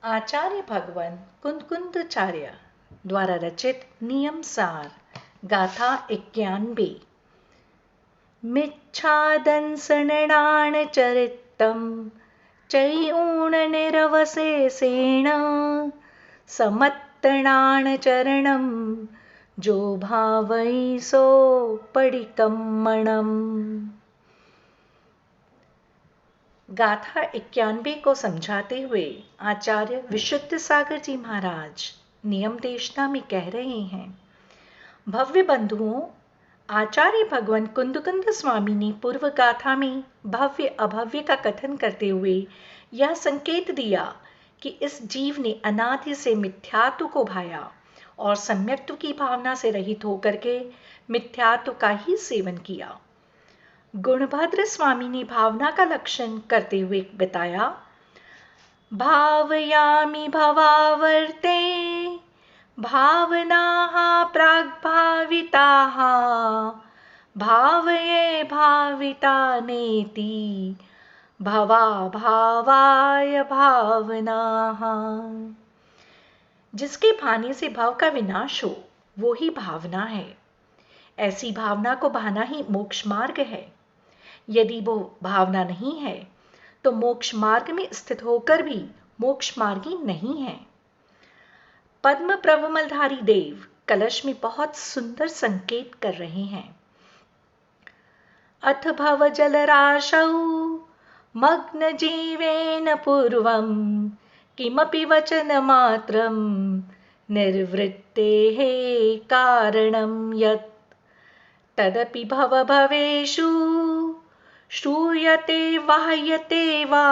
आचार्य भगवान कुंदकुंदाचार्य द्वारा रचित नियम सार गाथा 91। मिच्छादंसनडान चरितम चैऊण निरवशेषेण समत्तणान चरणम जो भावई सो पडिकम्मणम। गाथा 91 को समझाते हुए आचार्य विशुद्ध सागर जी महाराज नियम देशना में कह रहे हैं, भव्य बंधुओं, आचार्य भगवान कुंदकुंद स्वामी ने पूर्व गाथा में भव्य अभव्य का कथन करते हुए यह संकेत दिया कि इस जीव ने अनादि से मिथ्यात्व को भाया और सम्यक्त्व की भावना से रहित होकर के मिथ्यात्व का ही सेवन किया। गुणभद्र स्वामी ने भावना का लक्षण करते हुए बताया, भावयामि भवावर्ते भावनाः प्राग्भाविताः भावये भाविता नेति भवा भावाय भावनाः। जिसके भाने से भाव का विनाश हो वो ही भावना है। ऐसी भावना को भाना ही मोक्ष मार्ग है। यदि वो भावना नहीं है तो मोक्ष मार्ग में स्थित होकर भी मोक्ष मार्गी नहीं है। पद्म प्रभमलधारी देव कलश में बहुत सुंदर संकेत कर रहे हैं। अथ भव जलराशौ मग्न जीवेन पूर्वं किमपि वचन मात्रं निर्वृत्तेः कारणं यत् तदपि भव भवेषु श्रूयते वाह्यते वा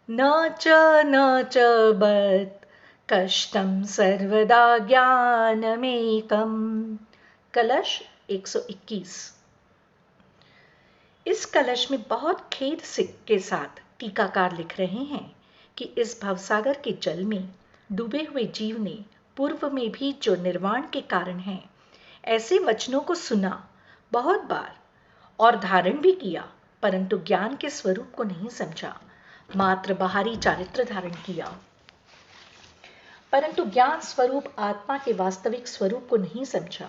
न च बत कष्टम सर्वदा ज्ञानमेकम। कलश 121। इस कलश में बहुत खेद के साथ टीकाकार लिख रहे हैं कि इस भवसागर के जल में डूबे हुए जीव ने पूर्व में भी जो निर्वाण के कारण हैं ऐसे वचनों को सुना बहुत बार और धारण भी किया, परंतु ज्ञान के स्वरूप को नहीं समझा, मात्र बाहरी चारित्र धारण किया, परंतु ज्ञान स्वरूप आत्मा के वास्तविक स्वरूप को नहीं समझा,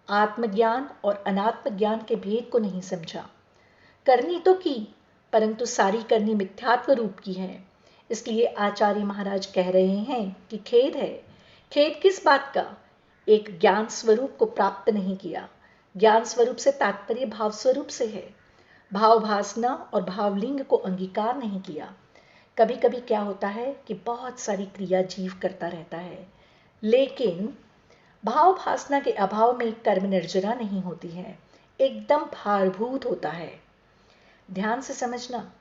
आत्मज्ञान और अनात्म ज्ञान के भेद को नहीं समझा। करनी तो की, परंतु सारी करनी मिथ्यात्व रूप की है। इसलिए आचार्य महाराज कह रहे हैं कि खेद है। खेद किस बात का? एक ज्ञान स्वरूप को प्राप्त नहीं किया। ज्ञान स्वरूप से तात्पर्य भाव स्वरूप से है। भाव भासना और भावलिंग को अंगीकार नहीं किया। कभी कभी क्या होता है कि बहुत सारी क्रिया जीव करता रहता है, लेकिन भाव भासना के अभाव में कर्म निर्जरा नहीं होती है, एकदम भारभूत होता है। ध्यान से समझना,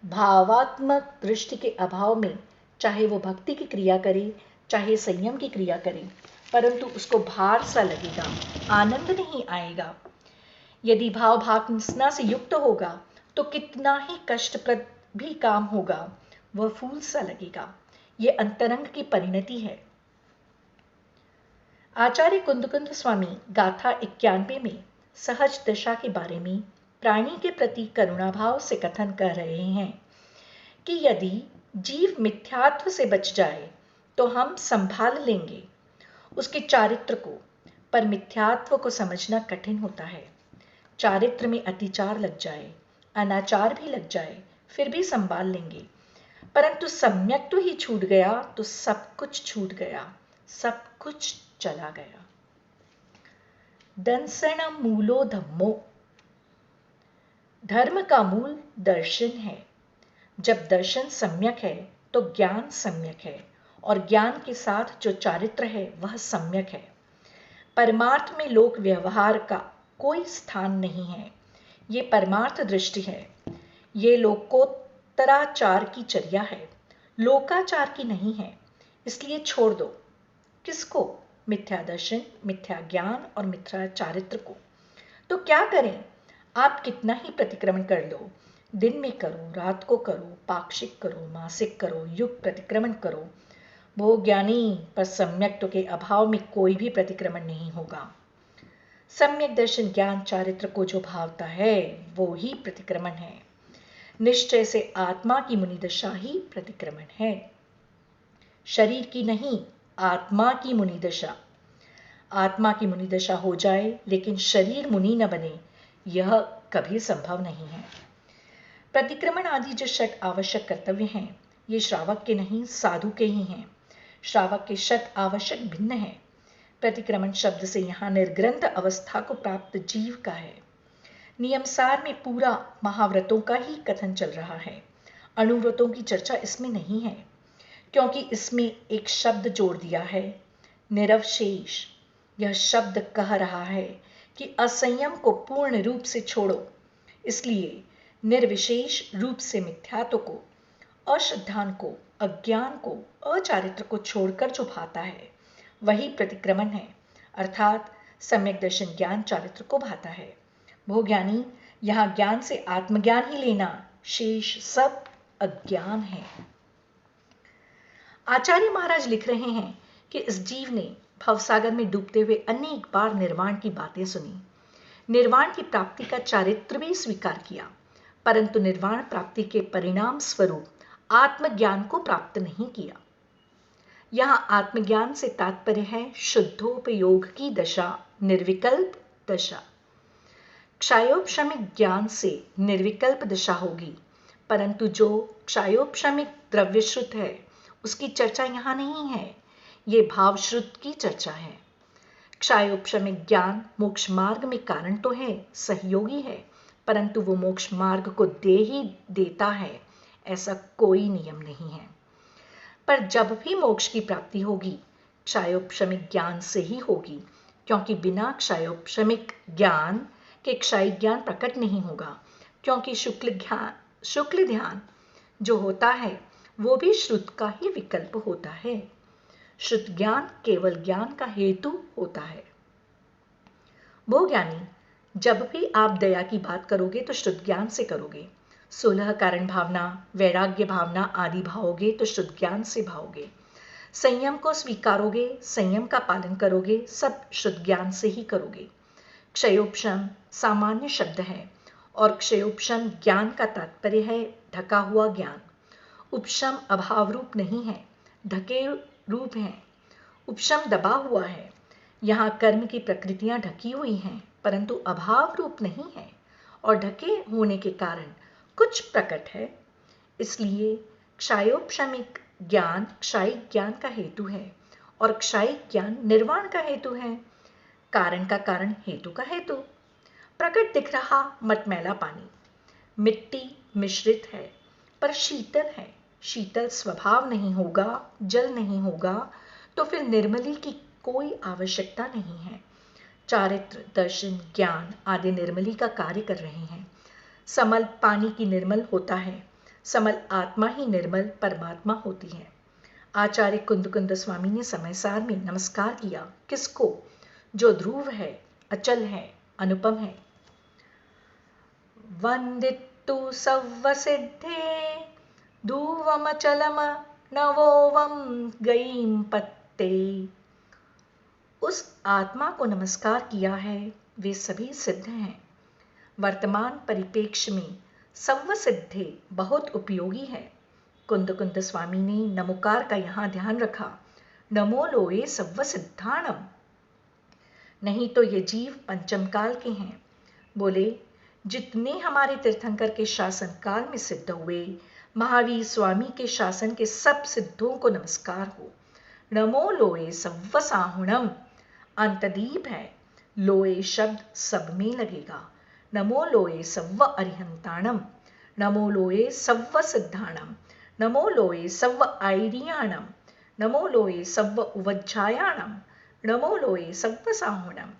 भावात्मक दृष्टि के अभाव में चाहे वो भक्ति की क्रिया करे चाहे संयम की क्रिया करे, परंतु उसको भार सा लगेगा, आनंद नहीं आएगा। यदि भाव भावना से युक्त होगा तो कितना ही कष्टप्रद भी काम होगा, वह फूल सा लगेगा। यह अंतरंग की परिणति है। आचार्य कुंदकुंद स्वामी गाथा 91 में सहज दशा के बारे में प्राणी के प्रति करुणाभाव से कथन कर रहे हैं कि यदि जीव मिथ्यात्व से बच जाए तो हम संभाल लेंगे उसके चारित्र को, पर मिथ्यात्व को समझना कठिन होता है। चारित्र में अतिचार लग जाए, अनाचार भी लग जाए, फिर भी संभाल लेंगे, परंतु सम्यक्त्व ही छूट गया तो सब कुछ छूट गया, सब कुछ चला गया। दंसण मूलो धम्मो, धर्म का मूल दर्शन है। जब दर्शन सम्यक है तो ज्ञान सम्यक है, और ज्ञान के साथ जो चारित्र है वह सम्यक है। परमार्थ में लोक व्यवहार का कोई स्थान नहीं है। ये परमार्थ दृष्टि है। ये लोकोत्तराचार की चर्या है, लोकाचार की नहीं है। इसलिए छोड़ दो। किसको? मिथ्या दर्शन, मिथ्या ज्ञान और मिथ्या चारित्र को। तो क्या करें? आप कितना ही प्रतिक्रमण कर लो, दिन में करो, रात को करो, पाक्षिक करो, मासिक करो, युग प्रतिक्रमण करो, वो ज्ञानी पर सम्यक्त्व के अभाव में कोई भी प्रतिक्रमण नहीं होगा। सम्यक दर्शन ज्ञान चारित्र को जो भावता है वो ही प्रतिक्रमण है। निश्चय से आत्मा की मुनि दशा ही प्रतिक्रमण है। शरीर की नहीं, आत्मा की मुनि दशा। आत्मा की मुनि दशा हो जाए लेकिन शरीर मुनि न बने, यह कभी संभव नहीं है। प्रतिक्रमण आदि जो षट आवश्यक कर्तव्य हैं, ये श्रावक के नहीं, साधु के ही हैं। श्रावक के षट आवश्यक भिन्न है। प्रतिक्रमण शब्द से यहाँ निर्ग्रंथ अवस्था को प्राप्त जीव का है। नियमसार में पूरा महाव्रतों का ही कथन चल रहा है। अणुव्रतों की चर्चा इसमें नहीं है, क्योंकि इसमें एक शब्द जोड़ दिया है, निरवशेष। यह शब्द कह रहा है कि असंयम को पूर्ण रूप से छोड़ो। इसलिए निर्विशेष रूप से मिथ्यात्व को, अश्रद्धान को, अज्ञान को, अचारित्र को छोड़कर जो भाता है वही प्रतिक्रमण है, अर्थात सम्यक दर्शन ज्ञान चारित्र को भाता है। भोज्ञानी यहाँ ज्ञान से आत्मज्ञान ही लेना, शेष सब अज्ञान है। आचार्य महाराज लिख रहे हैं कि इस जीव ने भवसागर में डूबते हुए अनेक बार निर्वाण की बातें सुनी, निर्वाण की प्राप्ति का चारित्र भी स्वीकार किया, परंतु निर्वाण प्राप्ति के परिणाम स्वरूप आत्मज्ञान को प्राप्त नहीं किया। यहां आत्मज्ञान से तात्पर्य है शुद्धोपयोग की दशा, निर्विकल्प दशा। क्षयोपशमिक ज्ञान से निर्विकल्प दशा होगी, परंतु जो क्षयोपशमिक द्रव्यश्रुत है उसकी चर्चा यहां नहीं है, ये भावश्रुत की चर्चा है। क्षयोपशमिक ज्ञान मोक्ष मार्ग में कारण तो है, सहयोगी है, परंतु वो मोक्ष मार्ग को दे ही देता है, ऐसा कोई नियम नहीं है। पर जब भी मोक्ष की प्राप्ति होगी क्षयोपशमिक ज्ञान से ही होगी, क्योंकि बिना क्षयोपशमिक ज्ञान के क्षय ज्ञान प्रकट नहीं होगा, क्योंकि शुक्ल ध्यान जो होता है वो भी श्रुत का ही विकल्प होता है। श्रुत ज्ञान केवल ज्ञान का हेतु होता है। भोज्ञानी, जब भी आप दया की बात करोगे तो श्रुत ज्ञान से करोगे। 16 कारण भावना, वैराग्य भावना आदि भाओगे तो श्रुत ज्ञान से भाओगे। संयम को स्वीकारोगे, संयम का पालन करोगे, सब श्रुत ज्ञान से ही करोगे। क्षयोपशम सामान्य शब्द है और क्षयोपशम ज्ञान का तात्पर्य है ढका हुआ ज्ञान। उपशम अभाव रूप नहीं है, ढके रूप है। उपशम दबा हुआ है। यहाँ कर्म की प्रकृतियां ढकी हुई हैं, परंतु अभाव रूप नहीं है और ढके होने के कारण कुछ प्रकट है। इसलिए क्षयोपशमिक ज्ञान क्षयिक ज्ञान का हेतु है और क्षयिक ज्ञान निर्वाण का हेतु है। कारण का कारण, हेतु का हेतु। प्रकट दिख रहा मटमैला पानी, मिट्टी मिश्रित है पर शीतल है। शीतल स्वभाव नहीं होगा, जल नहीं होगा, तो फिर निर्मली की कोई आवश्यकता नहीं है। चारित्र, दर्शन, ज्ञान आदि निर्मली का कार्य कर रहे हैं। समल पानी की निर्मल होता है, समल आत्मा ही निर्मल परमात्मा होती है। आचार्य कुंद स्वामी ने समयसार में नमस्कार किया। किसको? जो ध्रुव है, अचल है, अनुपम है। वंदितु सव्वसिद्धे ध्रुवमचलम नवोवम गईम पत्ते। उस आत्मा को नमस्कार किया है, वे सभी सिद्ध हैं। वर्तमान परिप्रेक्ष्य में सव्वसिद्धे बहुत उपयोगी है। कुंद स्वामी ने नमोकार का यहाँ ध्यान रखा, नमो लोए सव्वसिद्धाणम। नहीं तो ये जीव पंचम काल के हैं। बोले, जितने हमारे तीर्थंकर के शासन काल में सिद्ध हुए, महावीर स्वामी के शासन के सब सिद्धों को नमस्कार हो। नमो लोए सव्वसाहुणम, अंतदीप है, लोए शब्द सब में लगेगा। नमो लोए सव्व अरिहंताणम, नमो लोए सव्व सिद्धाणम, नमो लोए सव्व आईरियाणम, नमो लोए सव्व उवज्जायाणम, नमो लोए सव्व साहुणम।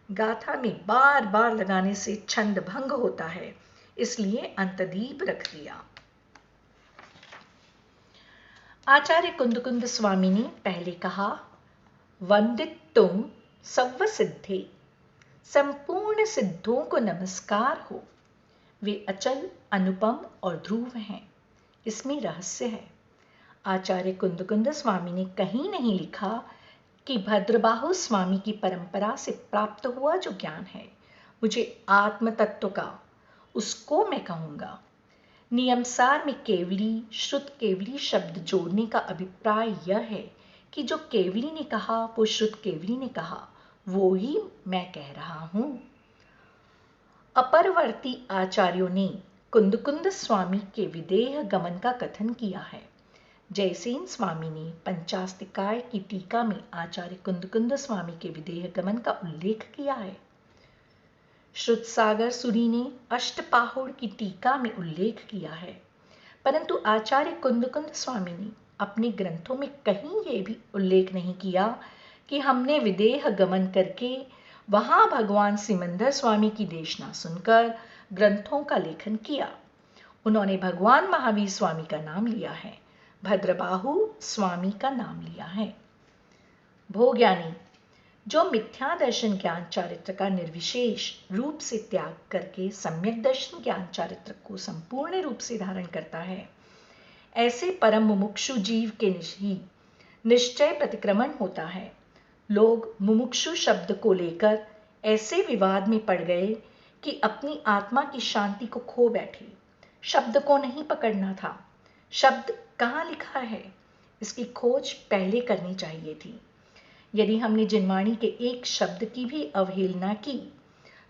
गाथा में बार बार लगाने से छंद भंग होता है, इसलिए अंतदीप रख दिया। आचार्य कुंद स्वामी ने पहले कहा, वंदित तुम सव्व सिद्धे, संपूर्ण सिद्धों को नमस्कार हो। वे अचल, अनुपम और ध्रुव हैं। इसमें रहस्य है। आचार्य कुंद स्वामी ने कहीं नहीं लिखा कि भद्रबाहु स्वामी की परंपरा से प्राप्त हुआ जो ज्ञान है, मुझे आत्म तत्व का, उसको मैं कहूँगा। नियमसार में केवली श्रुत केवली शब्द जोड़ने का अभिप्राय यह है कि जो केवली ने कहा वो श्रुत केवली ने कहा, वो ही मैं कह रहा हूं। अपरवर्ती आचार्यों ने कुंद स्वामी के विदेह गमन का कथन किया है। जयसेन स्वामी ने पंचास्तिकाय की टीका में आचार्य कुंद स्वामी के विदेह गमन का उल्लेख किया है। श्रुतसागर सूरी ने अष्टपाहुड़ की टीका में उल्लेख किया है, परंतु आचार्य कुंद स्वामी ने अपने ग्रंथों में कहीं ये भी उल्लेख नहीं किया कि हमने विदेह गमन करके वहां भगवान सिमंदर स्वामी की देशना सुनकर ग्रंथों का लेखन किया। उन्होंने भगवान महावीर स्वामी का नाम लिया है, भद्रबाहु स्वामी का नाम लिया है। भोज्ञानी जो मिथ्या दर्शन ज्ञान चारित्र का निर्विशेष रूप से त्याग करके सम्यक दर्शन ज्ञान चारित्र को संपूर्ण रूप से धारण करता है, ऐसे परम मुमुक्षु जीव के ही निश्चय प्रतिक्रमण होता है। लोग मुमुक्षु शब्द को लेकर ऐसे विवाद में पड़ गए कि अपनी आत्मा की शांति को खो बैठे। शब्द को नहीं पकड़ना था। शब्द कहाँ लिखा है, इसकी खोज पहले करनी चाहिए थी। यदि हमने जिनवाणी के एक शब्द की भी अवहेलना की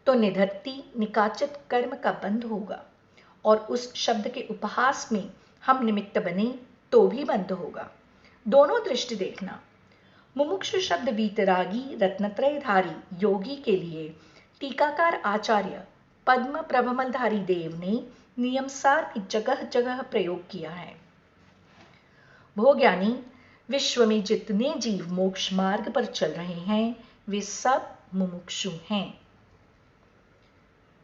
तो निधत्ति निकाचित कर्म का बंध होगा, और उस शब्द के उपहास में हम निमित्त बने तो भी बंद होगा। दोनों दृष्टि देखना। मुमुक्षु शब्द वीतरागी रत्नत्रयधारी योगी के लिए टीकाकार आचार्य पद्म प्रभमलधारी देव ने नियमसार में जगह जगह प्रयोग किया है। भोज्ञानी विश्व में जितने जीव मोक्ष मार्ग पर चल रहे हैं वे सब मुमुक्षु हैं।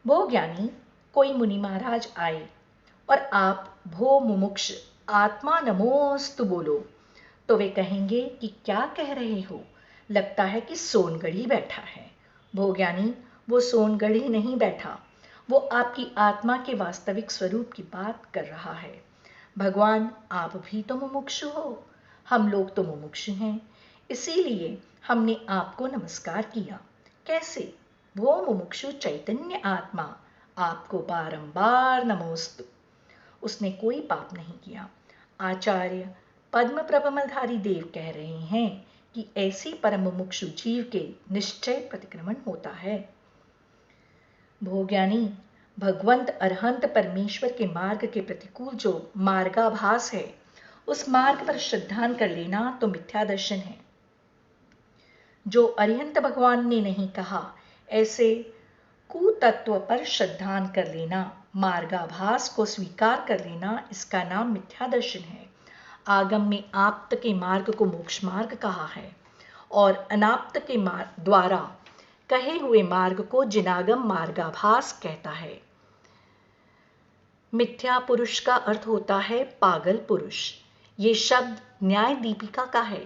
भोज्ञानी कोई मुनि महाराज आए और आप भो मुमुक्ष आत्मा नमोस्तु बोलो तो वे कहेंगे कि क्या कह रहे हो, लगता है कि सोनगढ़ी बैठा है। भोज्ञानी वो सोनगढ़ी नहीं बैठा, वो आपकी आत्मा के वास्तविक स्वरूप की बात कर रहा है। भगवान आप भी तो मुमुक्षु हो, हम लोग तो मुमुक्षु हैं, इसीलिए हमने आपको नमस्कार किया। कैसे? वो मुमुक्षु चैतन्य आत्मा आपको बारंबार नमोस्तु। उसने कोई पाप नहीं किया। आचार्य पद्म प्रभमलधारी देव कह रहे हैं कि ऐसी परम मुमुक्षु जीव के निश्चय प्रतिक्रमण होता है। भोज्ञानी भगवंत अरहंत परमेश्वर के मार्ग के प्रतिकूल जो मार्गाभास है, उस मार्ग पर श्रद्धान कर लेना तो मिथ्या दर्शन है। जो अरिहंत भगवान ने नहीं कहा, ऐसे कुतत्व पर श्रद्धान कर लेना, मार्गाभास को स्वीकार कर लेना, इसका नाम मिथ्या दर्शन है। आगम में आप्त के मार्ग को मोक्ष मार्ग कहा है और अनाप्त के द्वारा कहे हुए मार्ग को जिनागम मार्गाभास कहता है। मिथ्या पुरुष का अर्थ होता है पागल पुरुष। ये शब्द न्याय दीपिका का है।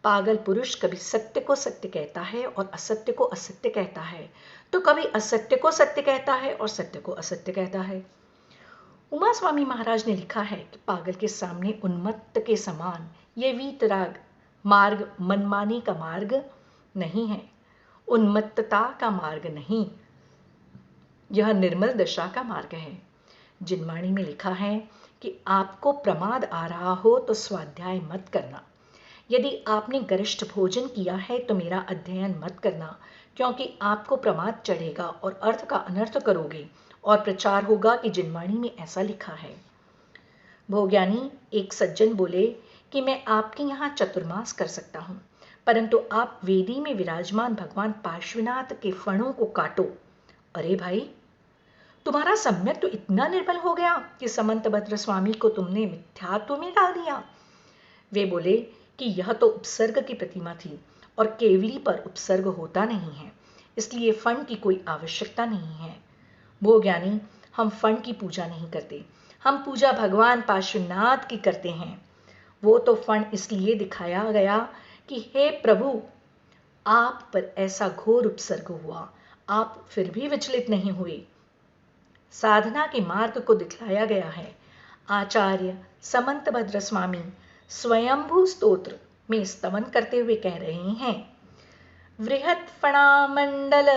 पागल पुरुष कभी सत्य को सत्य कहता है और असत्य को असत्य कहता है, तो कभी असत्य को सत्य कहता है और सत्य को असत्य कहता है। उमा स्वामी महाराज ने लिखा है कि पागल के सामने उन्मत्त के समान ये वीतराग मार्ग मनमाने का मार्ग नहीं है, उन्मत्तता का मार्ग नहीं, यह निर्मल दशा का मार्ग है। जिनवाणी में लिखा है कि आपको प्रमाद आ रहा हो तो स्वाध्याय मत करना। यदि आपने गरिष्ठ भोजन किया है तो मेरा अध्ययन मत करना, क्योंकि आपको प्रमाद चढ़ेगा और अर्थ का अनर्थ करोगे और प्रचार होगा कि जिनवाणी में ऐसा लिखा है। भोज्ञानी एक सज्जन बोले कि मैं आपके यहाँ चतुर्मास कर सकता हूँ, परंतु आप वेदी में विराजमान भगवान पार्श्वनाथ के फणों को काटो। अरे भाई, तुम्हारा सम्यक तो इतना निर्बल हो गया कि समंतभद्र स्वामी को तुमने मिथ्यात्व में डाल दिया। वे बोले कि यह तो उपसर्ग की प्रतिमा थी और केवली पर उपसर्ग होता नहीं है, इसलिए फण की कोई आवश्यकता नहीं है। भोज्ञानी हम फण की पूजा नहीं करते, हम पूजा भगवान पार्श्वनाथ की करते हैं। वो तो फण इसलिए दिखाया गया कि हे प्रभु, आप पर ऐसा घोर उपसर्ग हुआ, आप फिर भी विचलित नहीं हुए। साधना के मार्ग को दिखलाया गया है। आचार्य समंतभद्र स्वामी स्वयंभू स्तोत्र में स्तवन करते हुए कह रहे हैं, वृहत् फणामंडल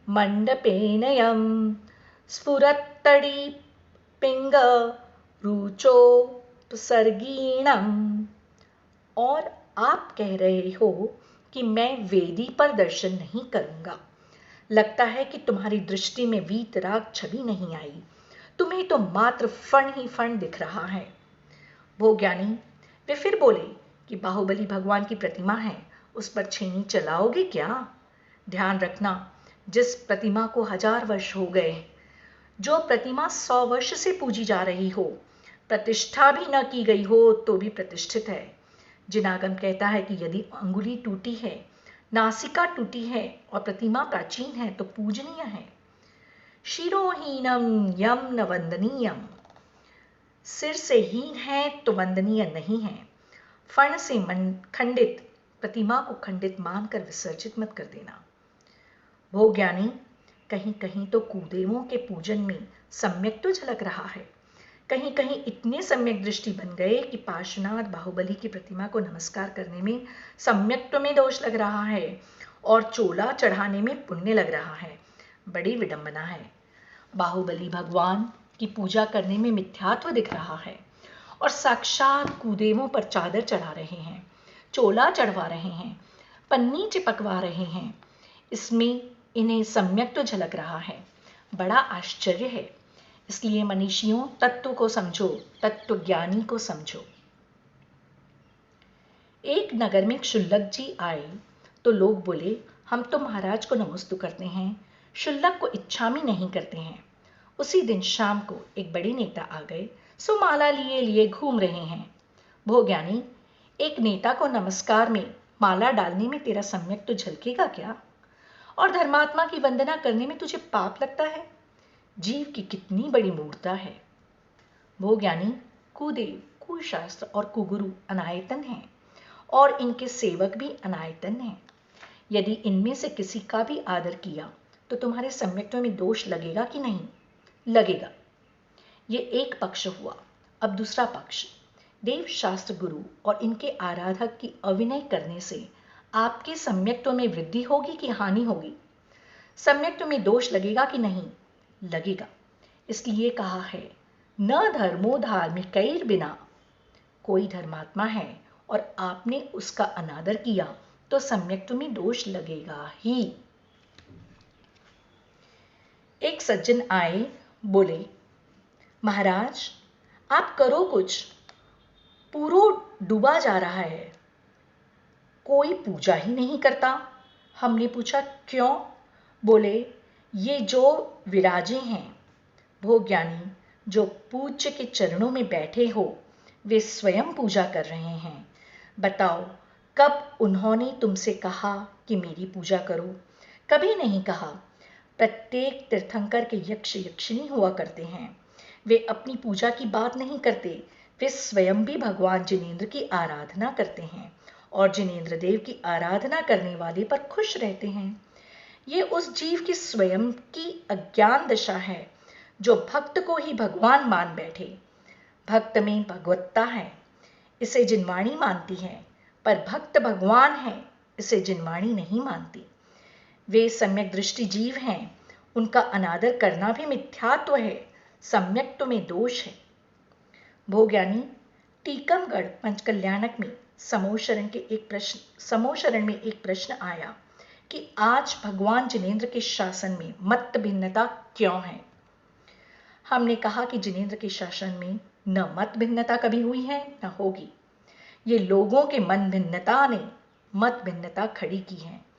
मंडपेनयं स्फुरत्तड़ी पिंग रुचोपसर्गीणम। और आप कह रहे हो कि मैं वेदी पर दर्शन नहीं करूंगा। लगता है कि तुम्हारी दृष्टि में वीतराग छवि नहीं आई, तुम्हें तो मात्र फण ही फण दिख रहा है। भोज्ञानी वे फिर बोले कि बाहुबली भगवान की प्रतिमा है, उस पर छेनी चलाओगे क्या? ध्यान रखना, जिस प्रतिमा को 1000 वर्ष हो गए, जो प्रतिमा 100 वर्ष से पूजी जा रही हो, प्रतिष्ठा भी न की गई हो तो भी प्रतिष्ठित है। जिनागम कहता है कि यदि अंगुली टूटी है, नासिका टूटी है और प्रतिमा प्राचीन है तो पूजनीय है। शिरोहीनम यम न वंदनीयम। सिर से हीन है तो वंदनीय नहीं है। फण से खंडित प्रतिमा को खंडित मानकर विसर्जित मत कर देना। भोज्ञानी कहीं कहीं तो कुदेवों के पूजन में सम्यक तो झलक रहा है। कहीं कहीं इतने सम्यक दृष्टि बन गए कि पार्श्वनाथ बाहुबली की प्रतिमा को नमस्कार करने में सम्यक्त्व में दोष लग रहा है और चोला चढ़ाने में पुण्य लग रहा है। बड़ी विडंबना है। बाहुबली भगवान की पूजा करने में मिथ्यात्व दिख रहा है और साक्षात कुदेवों पर चादर चढ़ा रहे हैं, चोला चढ़वा रहे हैं, पन्नी चिपकवा रहे हैं। इसमें इन्हें सम्यक तो झलक रहा है। बड़ा आश्चर्य है। इसलिए मनीषियों, तत्व को समझो, तत्व ज्ञानी को समझो। एक नगर में क्षुल्लक जी आए तो लोग बोले, हम तो महाराज को नमस्तु करते हैं, क्षुल्लक को इच्छामि नहीं करते हैं। उसी दिन शाम को एक बड़े नेता आ गए, सो माला लिए लिए घूम रहे हैं। भोज्ञानी, एक नेता को नमस्कार में माला डालने में तेरा सम्यक तो झलकेगा क्या? और धर्मात्मा की वंदना करने में तुझे पाप लगता है? जीव की कितनी बड़ी मूर्खता है। भोज्ञानी, कुदेव, कुशास्त्र और कुगुरु अनायतन हैं और इनके सेवक भी अनायतन हैं। यदि इनमें से किसी का भी आदर किया तो तुम्हारे सम्यक्त्व में दोष लगेगा कि नहीं? लगेगा। ये एक पक्ष हुआ। अब दूसरा पक्ष। देव शास्त्र गुरु और इनके आराधक की अविनय करने से आपके सम्यक्त्व में वृद्धि होगी कि हानि होगी? सम्यक्त्व में दोष लगेगा कि नहीं? लगेगा। इसलिए कहा है, न धर्मो धार्मिकैर बिना। कोई धर्मात्मा है और आपने उसका अनादर किया तो सम्यक्त्व में दोष लगेगा ही। एक सज्जन आए, बोले, महाराज आप करो कुछ, पूरो डूबा जा रहा है, कोई पूजा ही नहीं करता। हमने पूछा क्यों? बोले, ये जो विराजे हैं भोज्ञानी, जो पूज्य के चरणों में बैठे हो, वे स्वयं पूजा कर रहे हैं। बताओ, कब उन्होंने तुमसे कहा कि मेरी पूजा करो? कभी नहीं कहा। प्रत्येक तीर्थंकर के यक्ष यक्षिणी हुआ करते हैं। वे अपनी पूजा की बात नहीं करते, वे स्वयं भी भगवान जिनेंद्र की आराधना करते हैं और जिनेंद्र देव की आराधना करने वाले पर खुश रहते हैं। ये उस जीव की स्वयं की अज्ञान दशा है जो भक्त को ही भगवान मान बैठे। भक्त में भगवत्ता है, इसे जिनवाणी मानती है, पर भक्त भगवान है, इसे जिनवाणी नहीं मानती। वे सम्यक दृष्टि जीव हैं, उनका अनादर करना भी मिथ्यात्व है, सम्यक्त्व में दोष है। भोज्ञानी, टीकमगढ़ पंचकल्याणक में समोशरण में एक प्रश्न आया कि आज भगवान जिनेंद्र के शासन में मत भिन्नता क्यों है? हमने कहा कि जिनेंद्र के शासन में न मत भिन्नता कभी हुई है न होगी। ये लोगों के मन भिन्नता ने मत भिन्नता खड़ी की है।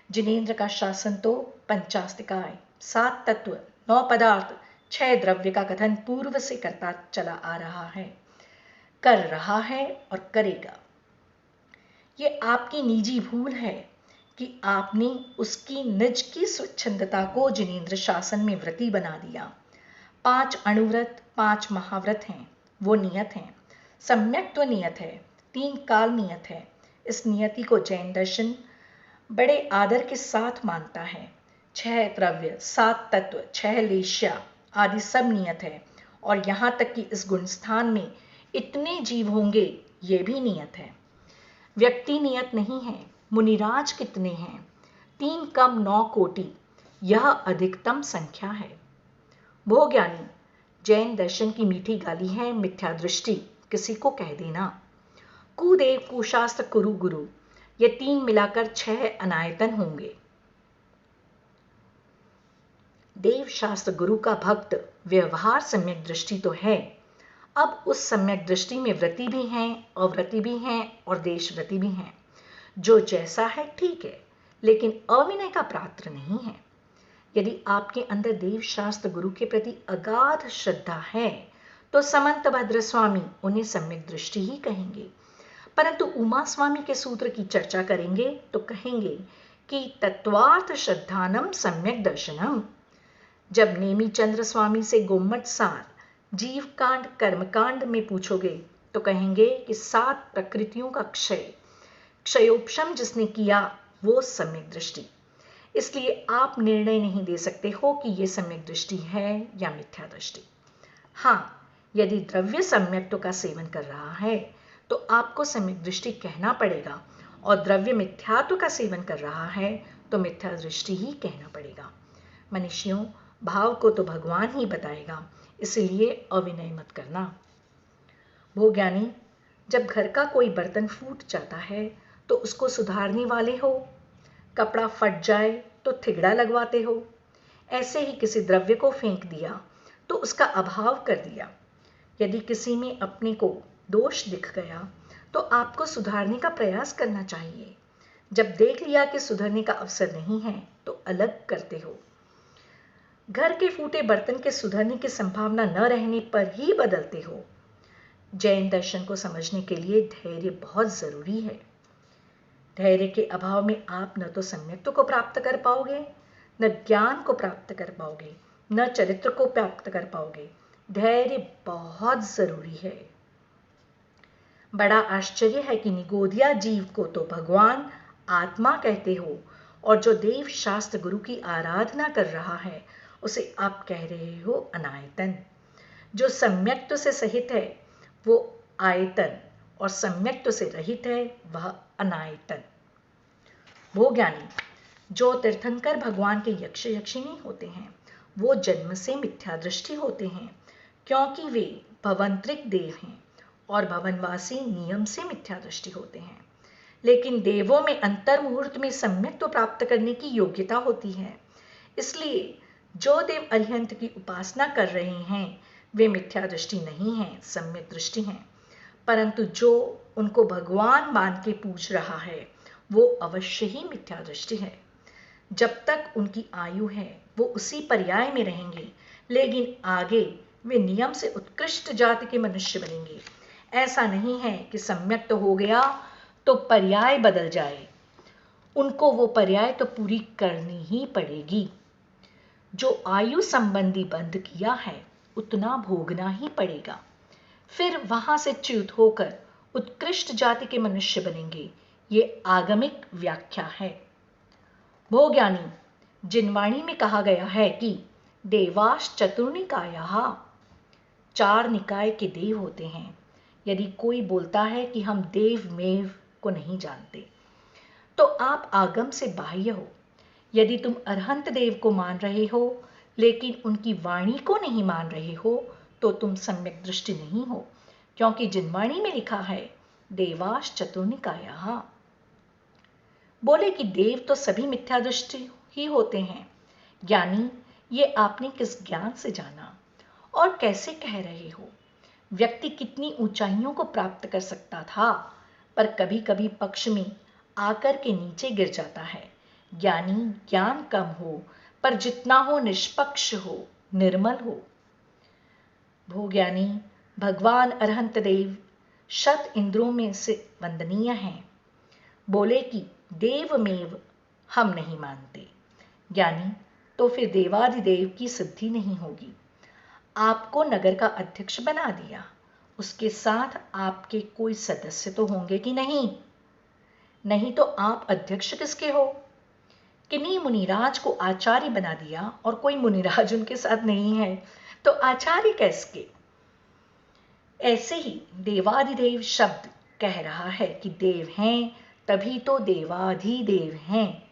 जिनेंद्र का शासन तो पंचास्तिकाय, 7 तत्व, 9 पदार्थ, 6 द्रव्य का कथन पूर्व से करता चला आ रहा है, कर रहा है और करेगा। ये आपकी निजी भूल है कि आपने उसकी निज की स्वच्छंदता को जिनेंद्र शासन में व्रती बना दिया। 5 अणुव्रत, 5 महाव्रत हैं, वो नियत हैं। सम्यक्त्व नियत है, 3 काल नियत है। इस नियति को जैन दर्शन बड़े आदर के साथ मानता है। 6 द्रव्य, 7 तत्व, 6 लेश्या आदि सब नियत है और यहाँ तक कि इस गुणस्थान में इतने जीव होंगे ये भी नियत है। व्यक्ति नियत नहीं है। मुनिराज कितने हैं? 3 कम 9 कोटि, यह अधिकतम संख्या है। भोज्ञानी, जैन दर्शन की मीठी गाली है मिथ्या दृष्टि किसी को कह देना। कुदेव कुशास्त्र कुरु गुरु, ये 3 मिलाकर 6 अनायतन होंगे। देव शास्त्र गुरु का भक्त व्यवहार सम्यक दृष्टि तो है, अब उस सम्यक दृष्टि में व्रति भी हैं, अव्रति भी हैं और देशव्रति भी हैं। जो जैसा है ठीक है, लेकिन अविनय का पात्र नहीं है। यदि आपके अंदर देव शास्त्र गुरु के प्रति अगाध श्रद्धा है तो समंत भद्र स्वामी उन्हें सम्यक दृष्टि ही कहेंगे। परंतु उमा स्वामी के सूत्र की चर्चा करेंगे तो कहेंगे कि तत्वार्थ श्रद्धानम सम्यक दर्शनम। जब नेमी चंद्र स्वामी से गोम्मट सार जीव कांड कर्मकांड में पूछोगे तो कहेंगे कि 7 प्रकृतियों का क्षयोपशम जिसने किया वो सम्यक दृष्टि। इसलिए आप निर्णय नहीं दे सकते हो कि ये सम्यक दृष्टि है या मिथ्या दृष्टि। हाँ, यदि द्रव्य सम्यक्त्व का सेवन कर रहा है तो आपको सम्यक दृष्टि कहना पड़ेगा, और द्रव्य मिथ्यात्व का सेवन कर रहा है तो मिथ्या दृष्टि ही कहना पड़ेगा। मनुष्यों, भाव को तो भगवान ही बताएगा, इसलिए अविनय मत करना। भोज्ञानी, जब घर का कोई बर्तन फूट जाता है तो उसको सुधारने वाले हो, कपड़ा फट जाए तो थिगड़ा लगवाते हो। ऐसे ही किसी द्रव्य को फेंक दिया तो उसका अभाव कर दिया। यदि किसी में अपने को दोष दिख गया तो आपको सुधारने का प्रयास करना चाहिए। जब देख लिया कि सुधरने का अवसर नहीं है तो अलग करते हो। घर के फूटे बर्तन के सुधरने की संभावना न रहने पर ही बदलते हो। जैन दर्शन को समझने के लिए धैर्य बहुत जरूरी है। धैर्य के अभाव में आप न तो सम्यक्त्व को प्राप्त कर पाओगे, न ज्ञान को प्राप्त कर पाओगे, न चरित्र को प्राप्त कर पाओगे। धैर्य बहुत जरूरी है। बड़ा आश्चर्य है कि निगोदिया जीव को तो भगवान आत्मा कहते हो, और जो देव शास्त्र गुरु की आराधना कर रहा है उसे आप कह रहे हो अनायतन। जो सम्यक्त्व से सहित है वो आयतन, और सम्यक्त्व से रहित है वह अनायतन। भोज्ञानी, जो तीर्थंकर भगवान के यक्ष यक्षिणी होते हैं वो जन्म से मिथ्या दृष्टि होते हैं, क्योंकि वे भवंतरिक देव हैं और भवनवासी नियम से मिथ्या दृष्टि होते हैं। लेकिन देवों में अंतर मुहूर्त में सम्यक्त्व प्राप्त करने की योग्यता होती है। इसलिए जो देव अरिहंत की उपासना कर रहे हैं वे मिथ्या दृष्टि नहीं हैं, सम्यक दृष्टि हैं। परंतु जो उनको भगवान मान के पूछ रहा है वो अवश्य ही मिथ्या दृष्टि है। जब तक उनकी आयु है वो उसी पर्याय में रहेंगे, लेकिन आगे वे नियम से उत्कृष्ट जाति के मनुष्य बनेंगे। ऐसा नहीं है कि सम्यक तो हो गया तो पर्याय बदल जाए, उनको वो पर्याय तो पूरी करनी ही पड़ेगी। जो आयु संबंधी बंध किया है उतना भोगना ही पड़ेगा। फिर वहां से च्युत होकर उत्कृष्ट जाति के मनुष्य बनेंगे। ये आगमिक व्याख्या है। भोज्ञानी, जिनवाणी में कहा गया है कि देवाश चतुर्निकायाः, 4 निकाय के देव होते हैं। यदि कोई बोलता है कि हम देवमेव को नहीं जानते तो आप आगम से बाह्य हो। यदि तुम अरहंत देव को मान रहे हो लेकिन उनकी वाणी को नहीं मान रहे हो तो तुम सम्यक दृष्टि नहीं हो, क्योंकि जिनवाणी में लिखा है देवाश चतुर्निकायाः। बोले कि देव तो सभी मिथ्या दृष्टि ही होते हैं। ज्ञानी, ये आपने किस ज्ञान से जाना और कैसे कह रहे हो? व्यक्ति कितनी ऊंचाइयों को प्राप्त कर सकता था, पर कभी कभी पक्ष में आकर के नीचे गिर जाता है। ज्ञानी ज्ञान कम हो पर जितना हो निष्पक्ष हो, निर्मल हो। भोज्ञानी, भगवान अरहंत देव शत इंद्रों में से वंदनीय हैं। बोले कि देवमेव हम नहीं मानते। ज्ञानी, तो फिर देवादिदेव की सिद्धि नहीं होगी। आपको नगर का अध्यक्ष बना दिया, उसके साथ आपके कोई सदस्य तो होंगे कि नहीं? नहीं तो आप अध्यक्ष किसके हो? किन्हीं मुनिराज को आचार्य बना दिया और कोई मुनिराज उनके साथ नहीं है तो आचार्य कैसके? ऐसे ही देवादिदेव शब्द कह रहा है कि देव हैं तभी तो देवाधिदेव हैं।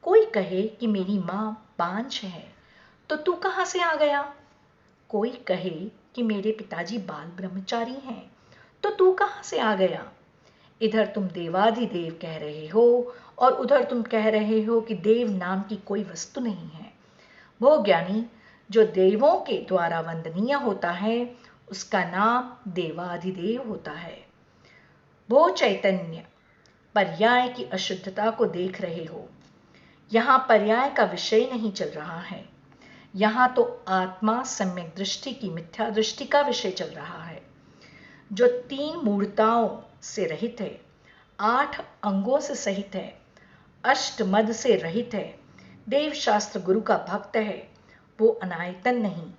कोई कहे कि मेरी मां बांझ है तो तू कहां से आ गया? कोई कहे कि मेरे पिताजी बाल ब्रह्मचारी हैं, तो तू कहाँ से आ गया? इधर तुम देवाधिदेव कह रहे हो और उधर तुम कह रहे हो कि देव नाम की कोई वस्तु नहीं है। वो ज्ञानी जो देवों के द्वारा वंदनीय होता है, उसका नाम देवाधिदेव होता है। वो चैतन्य पर्याय की अशुद्धता को देख रहे हो। यहाँ पर्याय का विषय नहीं चल रहा है, यहाँ तो आत्मा सम्यक दृष्टि की मिथ्या दृष्टि का विषय चल रहा है, जो 3 मूर्ताओं से रहित है, 8 अंगों से सहित है, अष्टमद से रहित है, देव शास्त्र गुरु का भक्त है। वो अनायतन नहीं,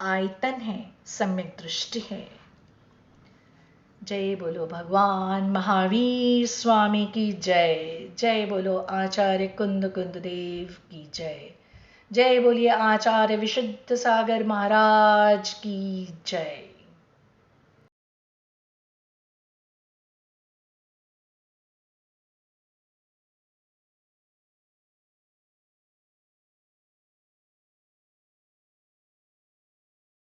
आयतन है, सम्यक दृष्टि है। जय बोलो भगवान महावीर स्वामी की जय। जय बोलो आचार्य कुंद कुंद देव की जय। जय बोलिए आचार्य विशुद्ध सागर महाराज की जय।